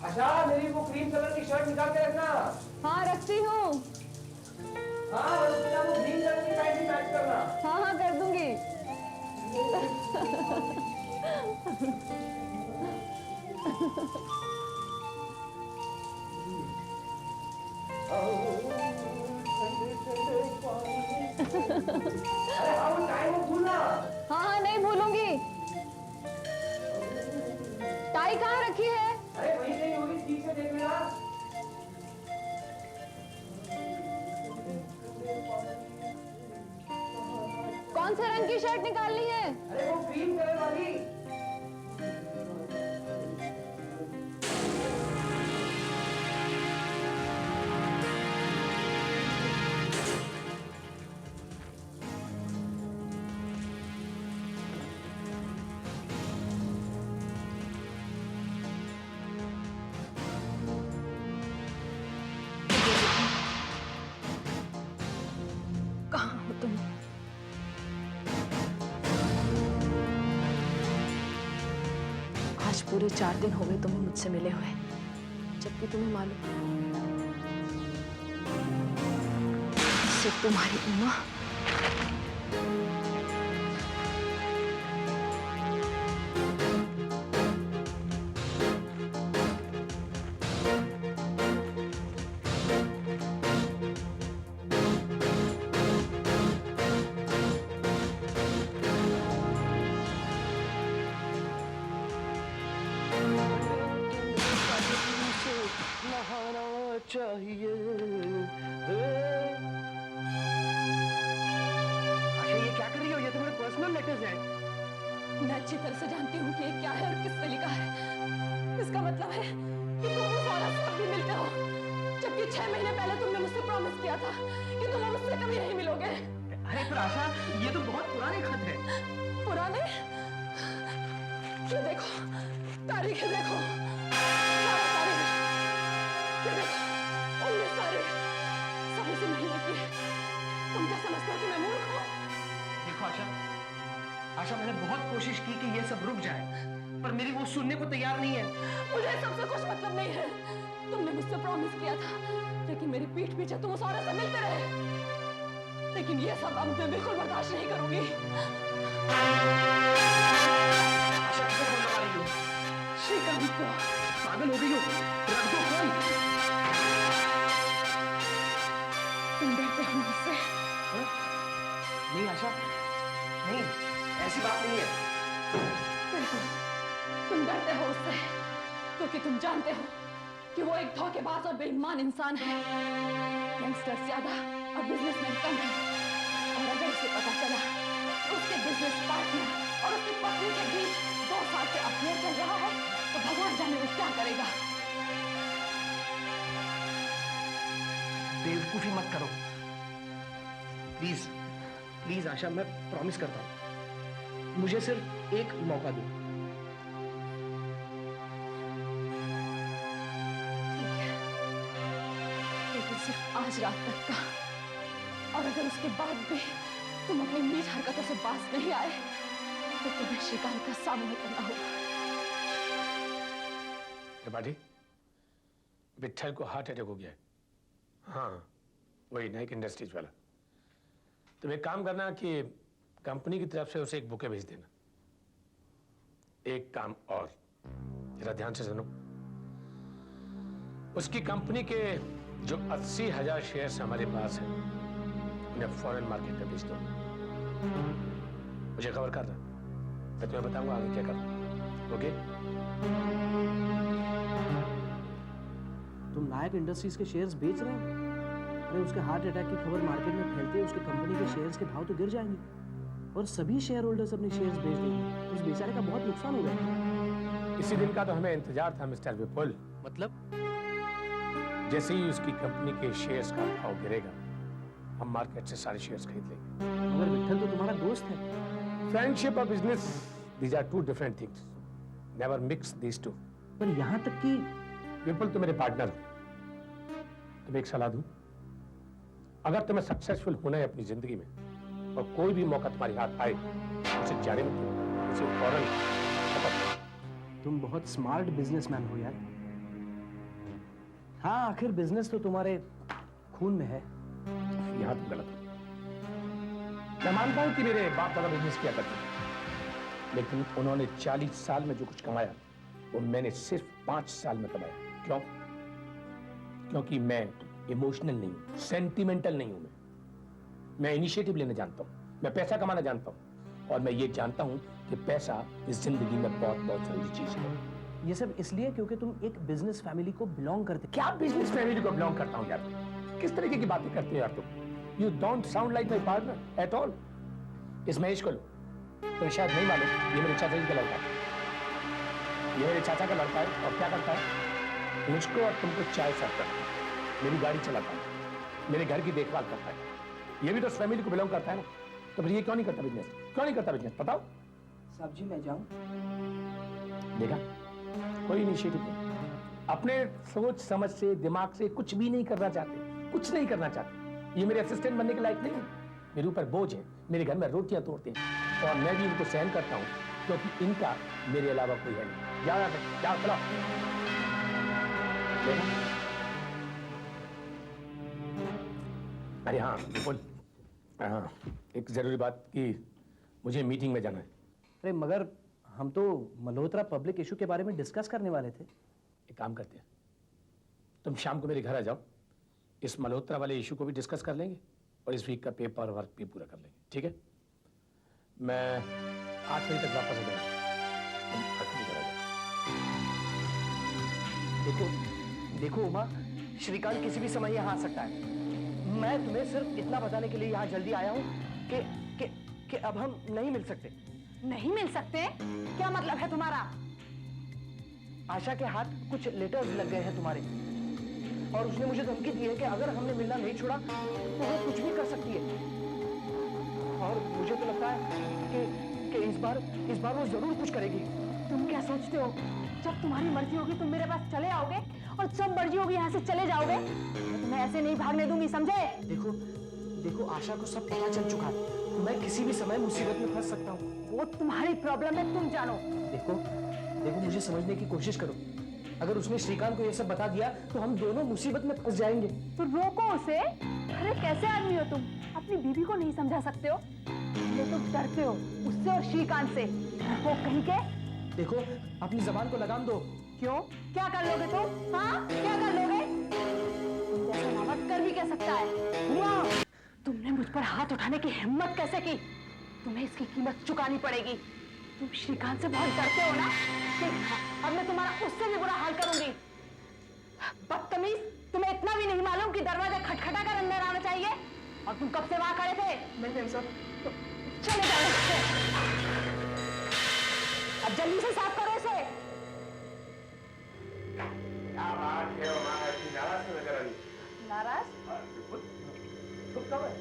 आशा, मेरी वो cream colour की शर्ट निकाल के रखना। हाँ रखती हूँ। हाँ, और उसके साथ वो ग्रीन कलर की पैंट भी मैच करना। हाँ हाँ कर दूंगी। अरे हाँ, वो टाइम मत भूलना। हाँ हाँ नहीं भूलूंगी। टाई कहाँ रखी है? अरे वहीं कहीं होगी, ठीक से देख लेना। कौन से रंग की शर्ट निकालनी है? अरे वो क्रीम कलर वाली। कहाँ हो तुम? आज पूरे 4 दिन हो गए तुम्हें मुझसे मिले हुए, जबकि तुम्हें मालूम सिर्फ तुम्हारी उम्मा चाहिए। अच्छा ये क्या कर रही हो? ये तुम्हारे पर्सनल लेटर्स हैं। मैं अच्छी तरह से जानती हूँ कि ये क्या है और किसने लिखा है। इसका मतलब है कि तुम उस औरत से अब भी मिलते हो, जबकि 6 महीने पहले तुमने मुझसे प्रॉमिस किया था कि तुम मुझसे कभी नहीं मिलोगे। अरे पर आशा, ये तो बहुत पुराने खत है। पुराने? ये देखो, तारीखें देखो, 12 तारीख, ये देखो 19 तारीख, सब इसी महीने की है। तुम क्या समझते हो कि मैं मूर्ख हूँ? देखो आशा, आशा मैंने बहुत कोशिश की कि ये सब रुक जाए, पर मेरी वो सुनने को तैयार नहीं है। मुझे सबसे कुछ मतलब नहीं है। तुमने मुझसे प्रॉमिस किया था, लेकिन मेरी पीठ पीछे तुम उस औरत से मिलते रहे। लेकिन ये सब अब मैं बिल्कुल बर्दाश्त नहीं करूंगी। आशा कैसे फोन लगा रही हो? श्रीकांत को। पागल हो गई हो? रख दो फोन। तुम डरते हो मुझसे? नहीं आशा, नहीं, ऐसी बात नहीं है। बिल्कुल, तुम डरते हो उससे, क्योंकि तुम जानते हो कि वो एक धोखेबाज और बेईमान इंसान है। गैंगस्टर ज्यादा और बिजनेसमैन कम है। और अगर उसे पता चला उसके बिजनेस पार्टनर और उसकी पत्नी के बीच 2 साल से अफेयर चल रहा है, तो भगवान जाने वो क्या करेगा। बेवकूफी मत करो प्लीज। प्लीज आशा, मैं प्रॉमिस करता हूं, मुझे सिर्फ एक मौका दो। लेकिन सिर्फ आज रात तक का, और अगर उसके बाद भी तुम अपनी नीच हरकतों से बाज नहीं आए, तो तुम्हें श्रीकांत का सामना करना होगा। त्रिपाठी, विट्ठल को हार्ट अटैक हो गया है। हाँ, वही नाइक इंडस्ट्रीज वाला। तुम एक काम करना कि कंपनी की तरफ से उसे एक बुके भेज देना। एक काम और, जरा ध्यान से सुनो। उसकी कंपनी के जो 80,000 शेयर्स हमारे पास हैं, उन्हें फॉरेन मार्केट में बेच दो। मुझे खबर कर रहा, मैं तुम्हें बताऊंगा आगे क्या करना। ओके? तुम नायक इंडस्ट्रीज के शेयर्स बेच रहे हो? अरे उसके हार्ट अटैक की खबर मार्केट में फैलते ही उसके कंपनी के शेयर्स के भाव तो गिर जाएंगे और सभी शेयर होल्डर्स अपने शेयर्स बेच देंगे। उस बेचारे का बहुत नुकसान हो गया। इसी दिन का तो हमें इंतजार था मिस्टर विपुल। मतलब? जैसे ही उसकी कंपनी के शेयर्स का भाव गिरेगा, हम मार्केट से सारे शेयर्स खरीद लेंगे। मगर विट्ठल तो तुम्हारा दोस्त है। फ्रेंडशिप और business, these are two different things. Never mix these two. पर यहाँ तक कि विपुल तुम मेरे पार्टनर हो। तुम्हें एक सलाह दूं? अगर तुम्हें सक्सेसफुल होना है अपनी जिंदगी में और कोई भी मौका तुम्हारे हाथ आए, उसे जाने मत दो, उसे फौरन खत्म करो। तुम बहुत स्मार्ट बिजनेसमैन हो यार। हाँ, आखिर बिजनेस तो तुम्हारे खून में है। यहाँ तुम गलत हो। मैं मानता हूं कि मेरे बाप दादा बिजनेस किया करते थे, लेकिन उन्होंने 40 साल में जो कुछ कमाया वो मैंने सिर्फ 5 साल में कमाया। क्यों? क्योंकि मैं इमोशनल नहीं हूं, सेंटिमेंटल नहीं हूं। मैं इनिशिएटिव लेना जानता हूं, मैं पैसा कमाना जानता हूं, और मैं ये जानता हूं कि पैसा इस जिंदगी में बहुत बहुत जरूरी चीज है। ये सब इसलिए क्योंकि तुम एक बिजनेस फैमिली को बिलोंग करते। क्या बिजनेस फैमिली को बिलोंग करता हूं यार? किस तरीके की बातें करते हो यार तुम? You don't sound like my partner at all. इस महेश को लो, तो शायद नहीं मालूम, ये मेरे चाचा जी का लड़का है। ये मेरे चाचा का लड़का है, और क्या करता है? मुझको और तुमको चाय सर्व करता है, मेरी गाड़ी चलाता है, मेरे घर की देखभाल करता है। ये भी तो उस फैमिली को बिलोंग करता है ना। तो फिर ये क्यों नहीं करता बिजनेस? क्यों नहीं करता बिजनेस? बताओ। साहब जी, मैं जाऊं? देखा, कोई इनिशिएटिव नहीं, अपने सोच समझ से, दिमाग से कुछ भी नहीं करना चाहते, कुछ नहीं करना चाहते। ये मेरे असिस्टेंट बनने के लायक नहीं है, मेरे ऊपर बोझ है, मेरे घर में रोटियां तोड़ते हैं, और मैं भी इनको सहन करता हूं क्योंकि इनका मेरे अलावा कोई है नहीं। जाओ यहाँ से, जाओ, चलो। अरे हाँ बिल्कुल, हाँ, एक जरूरी बात कि मुझे मीटिंग में जाना है। अरे मगर हम तो मल्होत्रा पब्लिक इशू के बारे में डिस्कस करने वाले थे। एक काम करते हैं, तुम शाम को मेरे घर आ जाओ, इस मल्होत्रा वाले इशू को भी डिस्कस कर लेंगे और इस वीक का पेपर वर्क भी पूरा कर लेंगे, ठीक है? मैं 8 बजे तक वापस आ जाऊंगा, तुम 8 बजे घर आ जाओ। देखो देखो उमा, श्रीकांत किसी भी समय यहाँ आ सकता है। मैं तुम्हें सिर्फ इतना बताने के लिए यहाँ जल्दी आया हूँ कि अब हम नहीं मिल सकते। नहीं मिल सकते? क्या मतलब है तुम्हारा? आशा के हाथ कुछ लेटर्स लग गए हैं तुम्हारे, और उसने मुझे धमकी दी है कि अगर हमने मिलना नहीं छोड़ा तो वो कुछ भी कर सकती है। और मुझे तो लगता है कि इस बार वो जरूर कुछ करेगी। तुम क्या सोचते हो, जब तुम्हारी मर्जी होगी तुम मेरे पास चले आओगे, और जब मर्जी होगी यहाँ से चले जाओगे? मैं तुम्हें ऐसे नहीं भागने दूंगी, समझे? देखो आशा को सब पता चल चुका है, मैं किसी भी समय मुसीबत में फंस सकता हूँ। वो तुम्हारी प्रॉब्लम है, तुम जानो। देखो मुझे समझने की कोशिश करो। अगर उसने श्रीकांत को ये सब बता दिया तो हम दोनों मुसीबत में फंस जाएंगे। तो रोको उसे। अरे कैसे आदमी हो तुम, अपनी बीवी को नहीं समझा सकते हो? ये तो डरते हो उससे और श्रीकांत से, वो कहीं के। देखो अपनी जबान को लगाम दो। क्यों, क्या कर लोगे तुम? हाँ, क्या कर लोगे? तुम जैसा नामर्द कर भी क्या सकता है? तुमने मुझ पर हाथ उठाने की हिम्मत कैसे की? तुम्हें इसकी कीमत चुकानी पड़ेगी। तुम श्रीकांत से बहुत डरते हो ना? देखना, अब मैं तुम्हारा उससे भी बुरा हाल करूंगी। बदतमीज, तुम्हें इतना भी नहीं मालूम कि दरवाजा खटखटा कर अंदर आना चाहिए? और तुम कब से वहां खड़े थे? नहीं सर, तो चले जाओ इससे। अब जल्दी से साफ करो इसे। क्या बात है, नाराज से नजर आ रही है। नाराज? तुम कब है?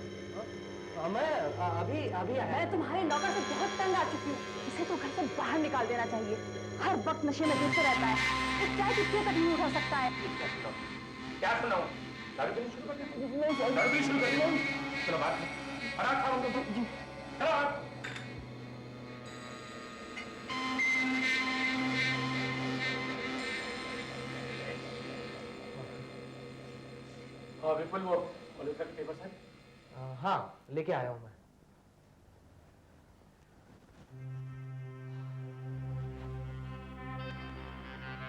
मैं अभी आया। मैं तुम्हारे नौकर से बहुत तंग आ चुकी हूँ। इसे तो घर से बाहर निकाल देना चाहिए। हर वक्त नशे में डूबते रहता है। इस चाय कितने तक नहीं उठा सकता है? क्या सुनाऊं? दारू पीनी शुरू कर दिया? दारू पीनी शुरू कर दिया? चलो बात है, फटाक खाओ तुम। चलो बात। विपुल, वो मल्होत्रा के पेपर्स है? हाँ, लेके आया हूँ मैं।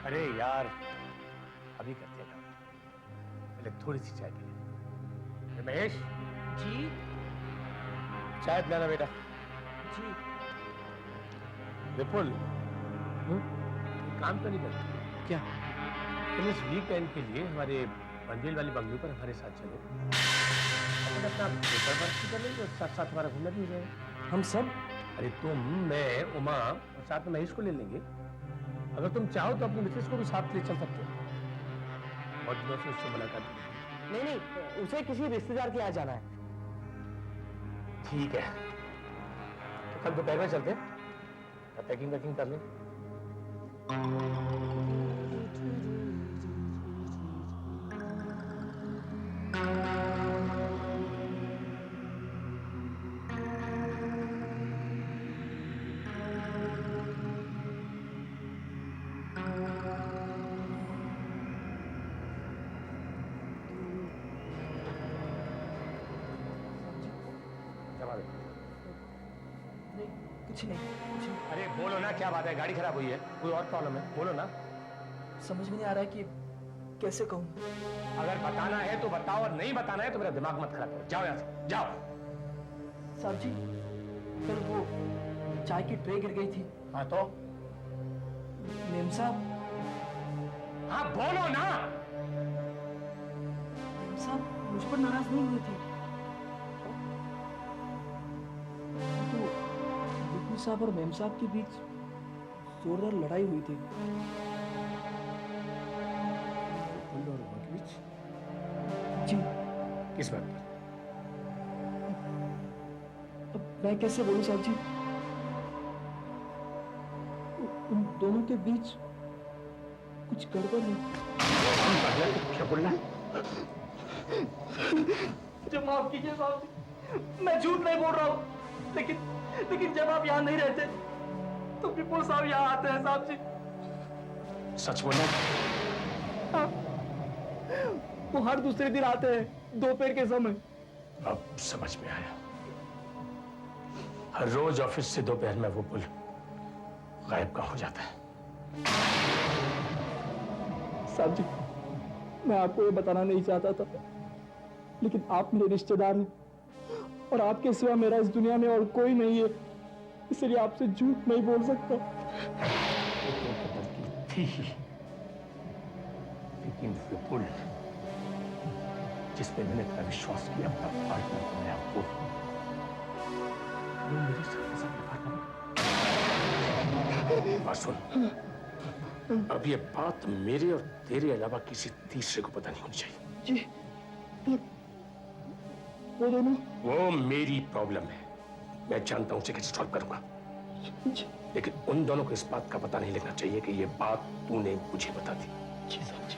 अरे यार, अभी करते हैं, पहले थोड़ी सी चाय पी ले। महेश जी चाय पिलाना बेटा। जी। विपुल, काम तो नहीं करता क्या? तुम इस वीकेंड के लिए हमारे बंदेल वाली बंगलो पर हमारे साथ चलो, अपन अपना पेपर वर्क भी कर लेंगे और साथ साथ हमारा घूमना भी हो जाएगा। हम सब? अरे तुम, मैं, उमा और साथ में महेश को ले लेंगे। अगर तुम चाहो तो अपनी मिसेस को भी साथ ले चल सकते हो, और दिनों से उससे मुलाकात भी। नहीं, उसे किसी रिश्तेदार के यहाँ जाना है। ठीक है, तो कल दोपहर में चलते हैं, पैकिंग वैकिंग कर लें। कुछ नहीं। अरे बोलो ना, क्या बात है? गाड़ी खराब हुई है, कोई और प्रॉब्लम है? बोलो ना। समझ में नहीं आ रहा है कि कैसे कहूँ। अगर बताना है तो बताओ, और नहीं बताना है तो मेरा दिमाग मत खराब करो। जाओ यहाँ से, जाओ। साहब जी, कल वो चाय की ट्रे गिर गई थी। हाँ तो? मेम साहब, हाँ बोलो ना। मेम साहब मुझ पर नाराज नहीं हुई थी। तो विपिन साहब और मेम साहब के बीच जोरदार लड़ाई हुई थी। जी। किस बात पर? अब मैं कैसे बोलूं साहब जी? उन दोनों के बीच कुछ गड़बड़ है। क्या बोलना? मुझे माफ कीजिए साहब जी, मैं झूठ नहीं बोल रहा हूँ, लेकिन जब आप यहाँ नहीं रहते तो विपुल साहब यहाँ आते हैं साहब जी। सच बोलना? हाँ, वो हर दूसरे दिन आते हैं दोपहर के समय। अब समझ में आया। हर रोज ऑफिस से दोपहर में वो पुल गायब का हो जाता है। साहब जी, मैं आपको ये बताना नहीं चाहता था, लेकिन आप मेरे रिश्तेदार हैं और आपके सिवा मेरा इस दुनिया में और कोई नहीं है, इसलिए आपसे झूठ नहीं बोल सकता। थी, लेकिन विपुल जिस पे मैंने इतना विश्वास किया अपना पार्टनर बनाया, वो मेरे साथ पार्टनर। बात सुन, अब ये बात मेरे और तेरे अलावा किसी तीसरे को पता नहीं होनी चाहिए। जी, वो दोनों? वो मेरी प्रॉब्लम है, मैं जानता हूं उसे कैसे सॉल्व करूंगा, लेकिन उन दोनों को इस बात का पता नहीं लगना चाहिए कि ये बात तूने मुझे बता दी। जी साहब जी।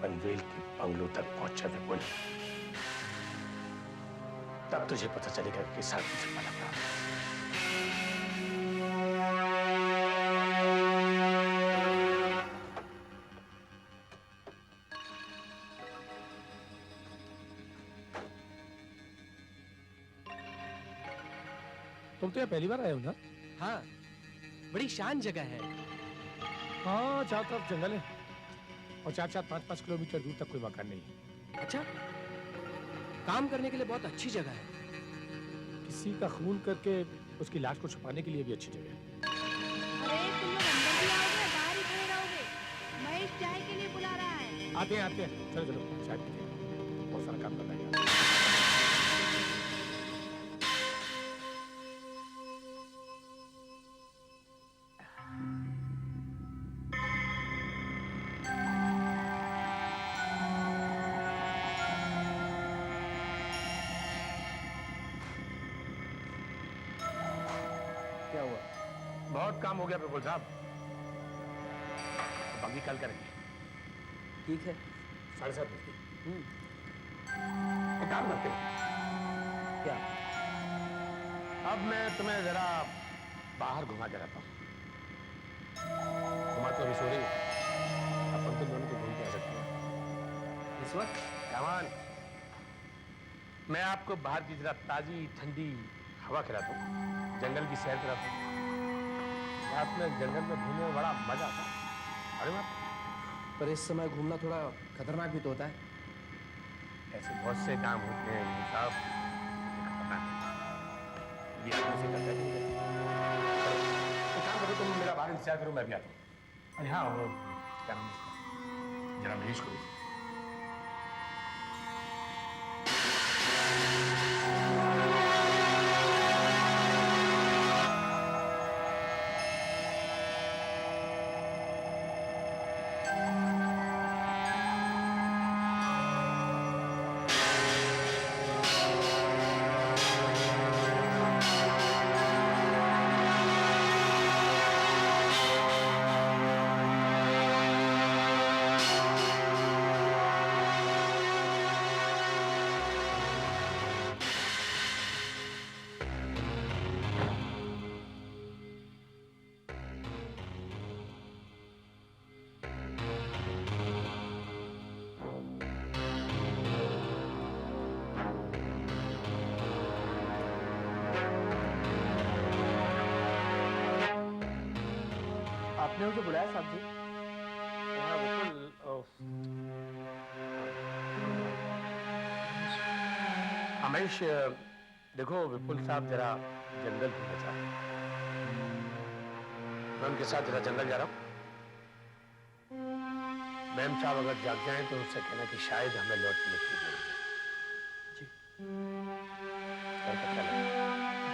पनवेल के बंगलों तक पहुंचा विपुल, तब तुझे पता चलेगा कि साथ मुझे पता था। तुम तो यहाँ पहली बार आए हो ना? हाँ, बड़ी शान जगह है। हाँ, चारों तरफ जंगल है और 4-5 किलोमीटर दूर तक कोई मकान नहीं है। अच्छा, काम करने के लिए बहुत अच्छी जगह है। किसी का खून करके उसकी लाश को छुपाने के लिए भी अच्छी जगह है। अरे तुम लोग अंदर भी आओगे, बाहर ही खड़े रहोगे? महेश चाय के लिए बुला रहा है। आते हैं, चलो चाय पीते हैं, बहुत सारा काम करना है। क्या हुआ? बहुत काम हो गया विपुल साहब, बाकी कल करेंगे। ठीक है। 7:30 बजे। एक काम करते हैं। क्या? अब मैं तुम्हें जरा बाहर घुमा के रहता हूँ। तुम्हारा तो अभी सो रही है, अपन तुम दोनों को घूम के आ सकते हैं इस वक्त? कमान। मैं आपको बाहर की जरा ताजी ठंडी हवा खिलाता हूँ, जंगल की सैर कराता हूँ। रात में जंगल में घूमने में बड़ा मजा आता है। अरे बाप, पर इस समय घूमना थोड़ा खतरनाक भी तो होता है। ऐसे बहुत से काम होते हैं विपुल साहब, ये खतरनाक है। ये आदमी से करता है नहीं करता। तो काम करो, तुम मेरा बाहर इंतजार करो, मैं भी आता हूँ। अरे हाँ, वो क्या नाम है उसका? जरा महेश को ने मुझे बुलाया साहब जी। हाँ, विपुल, रमेश, देखो विपुल साहब जरा जंगल घूमना चाहते हैं। मैं उनके साथ जरा जंगल जा रहा हूँ। मैम साहब अगर जाग जाएं तो उनसे कहना कि शायद हमें लौटने में ठीक नहीं जी और पता लगे।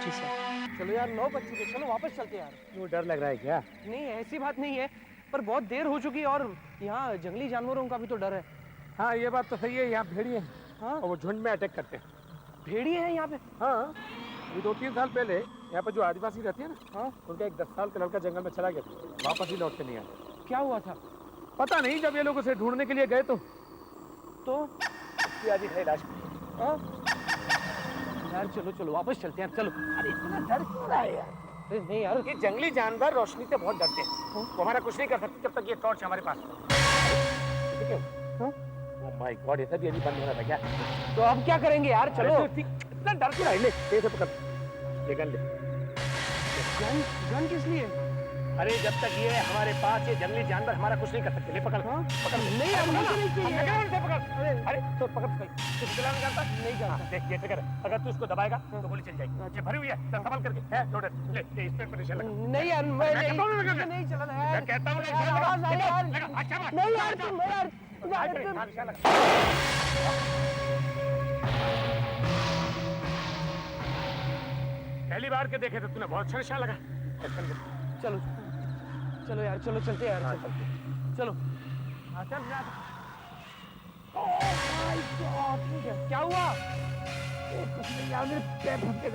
जी सर। चलो यार 9 बज चुके, चलो वापस चलते हैं यार। क्यों डर लग रहा है क्या? नहीं ऐसी बात नहीं है, पर बहुत देर हो चुकी और यहाँ जंगली जानवरों का भी तो डर है। हाँ ये बात तो सही है, यहाँ भेड़िए हैं हाँ और वो झुंड में अटैक करते हैं। भेड़िए हैं यहाँ पे? हाँ, अभी 2-3 साल पहले यहाँ पर जो आदिवासी रहते हैं ना, हाँ, उनका एक 10 साल का लड़का जंगल में चला गया था, वापस ही लौट के नहीं आया। क्या हुआ था? पता नहीं, जब ये लोग उसे ढूंढने के लिए गए तो आज ही है लाश। हाँ यार चलो चलो वापस चलते हैं यार, चलो। अरे इतना डर क्यों रहा है यार? अरे नहीं यार, ये जंगली जानवर रोशनी से बहुत डरते हैं, वो हमारा कुछ नहीं कर सकते जब तक ये टॉर्च हमारे पास है। ओह माय गॉड, ये सब ये नहीं बंद हो रहा था क्या? तो अब क्या करेंगे यार? चलो। इतना डर क्यों रहा है? ले ये पकड़, ये गन ले। गन किस लिए? अरे जब तक ये हमारे पास ये जंगली जानवर हमारा कुछ नहीं कर सकते। ले पकड़। हाँ? पकड़। नहीं यार, मुझे नहीं चाहिए। पकड़। अरे तो पकड़, तू चलाना जानता? नहीं जानता। देख ये ट्रिगर है, अगर तू इसको दबाएगा तो गोली चल जाएगी। ये भरी हुई है, संभाल करके है लोडेड। ले ये इस पे निशान लगा। नहीं यार, मैं नहीं चलाना यार। मैं कहता हूँ यार, आवाज आ रही है यार। लगा। अच्छा बात। नहीं यार, तुम यार निशान लगा। पहली बार के देखे तो तूने बहुत अच्छा निशान लगा। चलो चलो यार, चलो चलते हैं यार, चलो। हाँ चल जा। क्या हुआ? यार मेरे पैर फंस गए।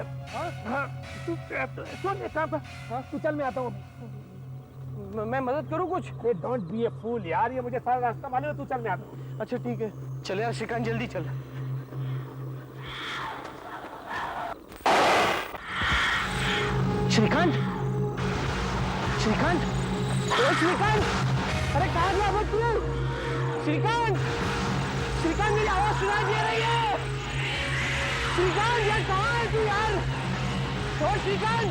हाँ तू सुन एक काम कर। हाँ तू चल, मैं आता हूँ। मैं मदद करूँ कुछ? डोंट बी ए फूल यार, ये मुझे सारा रास्ता मालूम है, तू चल, मैं आता हूँ। अच्छा ठीक है, चल यार श्रीकांत जल्दी चल। श्रीकांत, श्रीकांत, ओ श्रीकांत, अरे कहाँ गया वो तू? श्रीकांत, श्रीकांत मेरी आवाज सुनाई दे रही है? श्रीकांत यार कहाँ है तू यार? ओ श्रीकांत,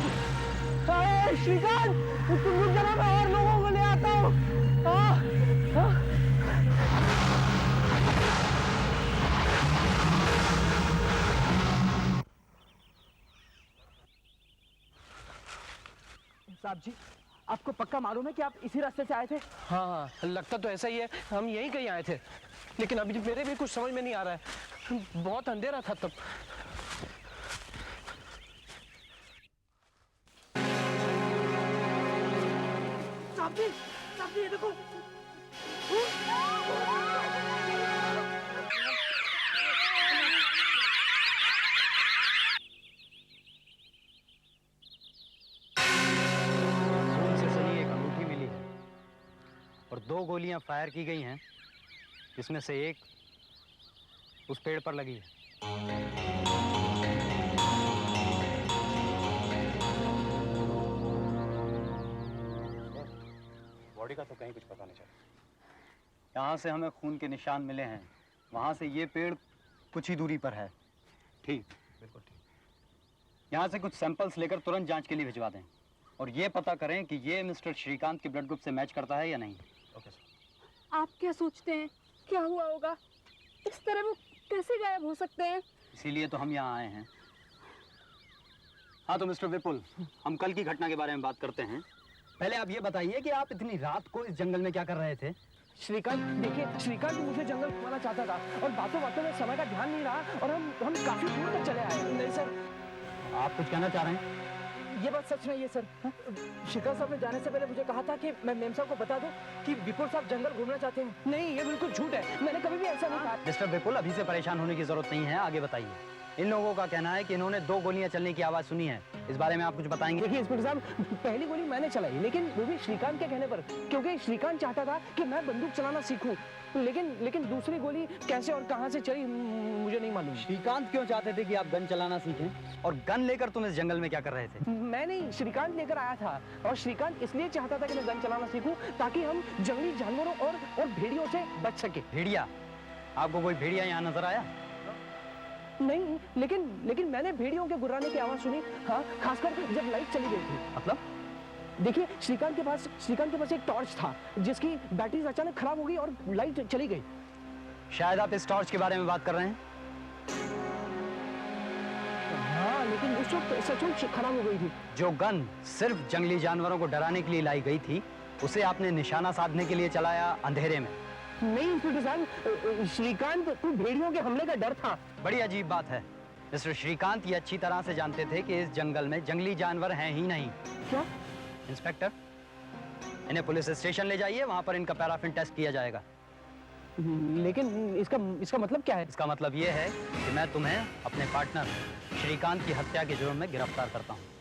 अरे श्रीकांत, तुम रुक जाना, मैं और लोगों को ले आता हूँ। साहब जी, आपको पक्का मालूम है कि आप इसी रास्ते से आए थे? हाँ, लगता तो ऐसा ही है, हम यहीं कहीं आए थे, लेकिन अभी मेरे भी कुछ समझ में नहीं आ रहा है, बहुत अंधेरा था तब। साहब जी ये देखो। और 2 गोलियां फायर की गई हैं, जिसमें से एक उस पेड़ पर लगी है। बॉडी का तो कहीं कुछ पता नहीं चला। यहाँ से हमें खून के निशान मिले हैं, वहाँ से ये पेड़ कुछ ही दूरी पर है। ठीक, बिल्कुल ठीक। यहाँ से कुछ सैंपल्स लेकर तुरंत जांच के लिए भिजवा दें और ये पता करें कि ये मिस्टर श्रीकांत के ब्लड ग्रुप से मैच करता है या नहीं। Okay sir. आप क्या सोचते हैं क्या हुआ होगा? इस तरह वो कैसे गायब हो सकते हैं? इसीलिए तो हम यहाँ आए हैं। हाँ तो मिस्टर विपुल, हम कल की घटना के बारे में बात करते हैं। पहले आप ये बताइए कि आप इतनी रात को इस जंगल में क्या कर रहे थे? श्रीकांत, देखिए श्रीकांत मुझे जंगल घुमाना चाहता था और बातों बातों में समय का ध्यान नहीं रहा और हम काफी दूर तक चले आए। नहीं सर। आप कुछ कहना चाह रहे हैं? ये बात सच नहीं है सर। श्रीकांत साहब ने जाने से पहले मुझे कहा था कि मैं मेम साहब को बता दूं कि विपुल साहब जंगल घूमना चाहते हैं। नहीं, ये बिल्कुल झूठ है, मैंने कभी भी ऐसा नहीं कहा। मिस्टर विपुल, अभी से परेशान होने की जरूरत नहीं है, आगे बताइए। इन लोगों का कहना है कि इन्होंने 2 गोलियां चलने की आवाज सुनी है, इस बारे में आप कुछ बताएंगे? देखिए इंस्पेक्टर साहब, पहली गोली मैंने चलाई, लेकिन वो भी श्रीकांत के कहने पर, क्योंकि श्रीकांत चाहता था कि मैं बंदूक चलाना सीखूं। लेकिन दूसरी गोली कैसे और कहां से चली मुझे नहीं मालूम। श्रीकांत क्यों चाहते थे कि आप गन चलाना सीखें? और गन लेकर तुम इस जंगल में क्या कर रहे थे? मैं नहीं, श्रीकांत लेकर आया था और श्रीकांत इसलिए चाहता था कि मैं गन चलाना सीखूं ताकि हम जंगली जानवरों और भेड़ियों से बच सके। भेड़िया? आपको कोई भेड़िया यहाँ नजर आया? नहीं, लेकिन मैंने भेड़ियों के गुर्राने की आवाज सुनी। हाँ, खासकर जब लाइट चली गई थी। मतलब? देखिए श्रीकांत के पास एक टॉर्च था जिसकी बैटरी अचानक खराब हो गई और लाइट चली गई। शायद आप इस टॉर्च के बारे में बात कर रहे हैं। हाँ, लेकिन उस वक्त सचमुच खराब हो गई थी। जो गन सिर्फ जंगली जानवरों को डराने के लिए लाई गई थी, उसे आपने निशाना साधने के लिए चलाया अंधेरे में। नहीं इंस्पेक्टर साहब, श्रीकांत को भेड़ियों के हमले का डर था। बड़ी अजीब बात है। मिस्टर श्रीकांत ये अच्छी तरह से जानते थे कि इस जंगल में जंगली जानवर हैं ही नहीं। क्या? इंस्पेक्टर, इन्हें पुलिस स्टेशन ले जाइए, वहां पर इनका पैराफिन टेस्ट किया जाएगा। लेकिन इसका मतलब क्या है? इसका मतलब ये है कि मैं तुम्हें अपने पार्टनर श्रीकांत की हत्या के जुर्म में गिरफ्तार करता हूँ।